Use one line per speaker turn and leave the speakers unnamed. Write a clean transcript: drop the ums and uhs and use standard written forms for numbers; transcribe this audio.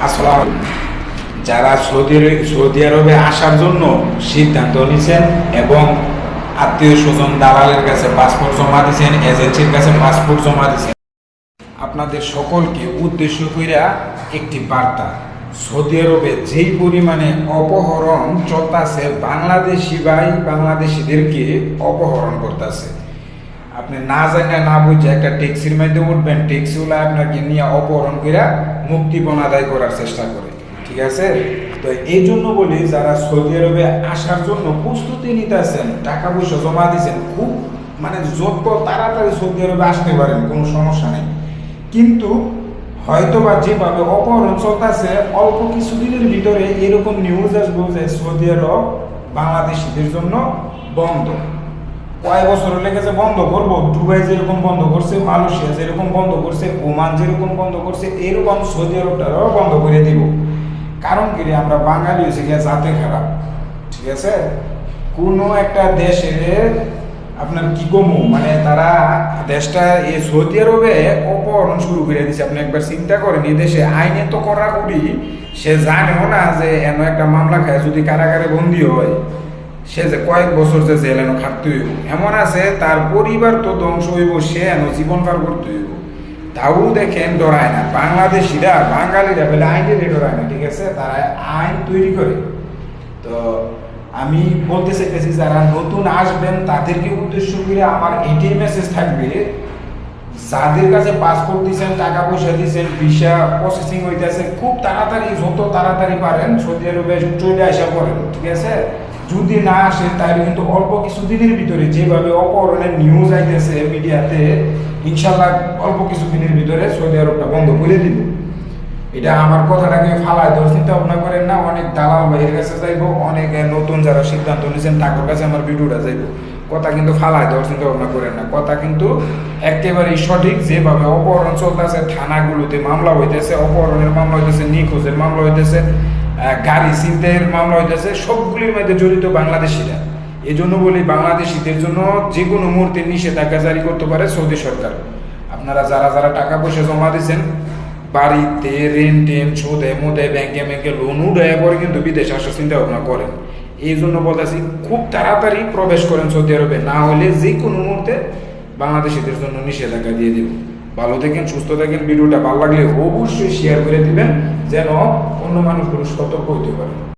আসসালাম। যারা সৌদি আরবে আসার জন্য সিদ্ধান্ত নিয়েছেন এবং আত্মীয় স্বজন দালালের কাছে পাসপোর্ট জমা দিয়েছেন, এজেন্সির কাছে পাসপোর্ট জমা দিয়েছেন, আপনাদের সকলকে উদ্দেশ্য কইরা একটি বার্তা। সৌদি আরবে যেই পরিমাণে অপহরণ চলতেছে, বাংলাদেশিদেরকে অপহরণ করতেছে। আপনি না জানেন না বুঝে একটা ট্যাক্সির মধ্যে উঠবেন, ট্যাক্সিওয়ালা আপনাকে নিয়ে অপহরণ করে মুক্তিপণ আদায় করার চেষ্টা করে। ঠিক আছে, তো এই জন্য বলি যারা সৌদি আরবে আসার জন্য প্রস্তুতি নিতেছেন, টাকা পয়সা জমা দিয়েছেন, খুব যত তাড়াতাড়ি সৌদি আরবে আসতে পারেন, কোনো সমস্যা নেই। কিন্তু হয়তোবা যেভাবে অপহরণ চলতেছে, অল্প কিছুদিনের ভিতরে এরকম নিউজ আসবো যে সৌদি আরব বাংলাদেশিদের জন্য বন্ধ। কয় বছর লেগেছে বন্ধ করবো? দুবাই যেরকম বন্ধ করছে, মালয়েশিয়া যেরকম বন্ধ করছে, ওমান যেরকম বন্ধ করছে, এরকম সৌদি আরবটারও বন্ধ করে দিব। কারণ কি, আমরা বাঙালি হয়েছে গিয়ে জাতে খারাপ। ঠিক আছে, কোনো একটা দেশের আপনার কি কমু, তারা দেশটা এই সৌদি আরবে অপহরণ শুরু করে দিচ্ছে। আপনি একবার চিন্তা করেন, এই দেশে আইনে তো কড়াকড়ি, সে জানেও না যে এমন একটা মামলা খায় যদি কারাগারে বন্দী হয়, সে যে কয়েক বছর যে জেল এনে খাটতে হইব। এমন আছে তার পরিবার তো ধ্বংস হইব, সে এন জীবন পার করতে হইব। তাও দেখেন ডরায় না বাংলাদেশিরা, বাঙালিরা বলে আইনের ডরায় না। ঠিক আছে, তারা আইন তৈরি করে। তো আমি বলতে চাইতেছি, যারা নতুন আসবেন তাদেরকে উদ্দেশ্য করে আমার এটাই মেসেজ থাকবে, যাদের কাছে পাসপোর্ট দিচ্ছেন, টাকা পয়সা দিচ্ছেন, ভিসা প্রসেসিং হইতেছে, খুব তাড়াতাড়ি, যত তাড়াতাড়ি পারেন সৌদি আরবে চলে আসা করেন। ঠিক আছে, যদি না আসে তাহলে কিন্তু অল্প কিছুদিনের ভিতরে যেভাবে অপহরণের নিউজ আইতেছে মিডিয়াতে, ইনশাল্লাহ অল্প কিছুদিনের ভিতরে সৌদি আরবটা বন্ধ করে দিব। এটা আমার কথাটাকে ফালায় দেওয়ার চিন্তা ভাবনা করেন না। অনেক দালাল ভাইয়ের কাছে যাইব, অনেক নতুন যারা সিদ্ধান্ত নিয়েছেন তাদের কাছে আমার ভিডিওটা যাইব। কথা কিন্তু ফালায় দেওয়ার চিন্তা ভাবনা করেন না, কথা কিন্তু একেবারেই সঠিক। যেভাবে অপহরণ চলতেছে, থানাগুলোতে মামলা হইতেছে, অপহরণের মামলা হইতেছে, নিখোঁজের মামলা হইতেছে, গাড়ি ছিনতাইয়ের মামলা হইতেছে, সবগুলির মধ্যে জড়িত বাংলাদেশিরা। এই জন্য বলি, বাংলাদেশিদের জন্য যে কোনো মুহূর্তে নিষেধাজ্ঞা জারি করতে পারে সৌদি সরকার। আপনারা যারা যারা টাকা পয়সা জমা দিয়েছেন, বাড়িতে রেন্ট সুদে মুদে ব্যাংকে লোন উঠে পরে কিন্তু বিদেশ আসার চিন্তা ভাবনা করেন। এই জন্য বলতেছি, খুব তাড়াতাড়ি প্রবেশ করেন সৌদি আরবে, না হলে যে কোনো মুহূর্তে বাংলাদেশিদের জন্য নিষেধাজ্ঞা দিয়ে দেব। ভালো থাকেন, সুস্থ থাকেন। ভিডিওটা ভালো লাগলে অবশ্যই শেয়ার করে দিবেন, যেন অন্য মানুষগুলো সতর্ক হতে পারে।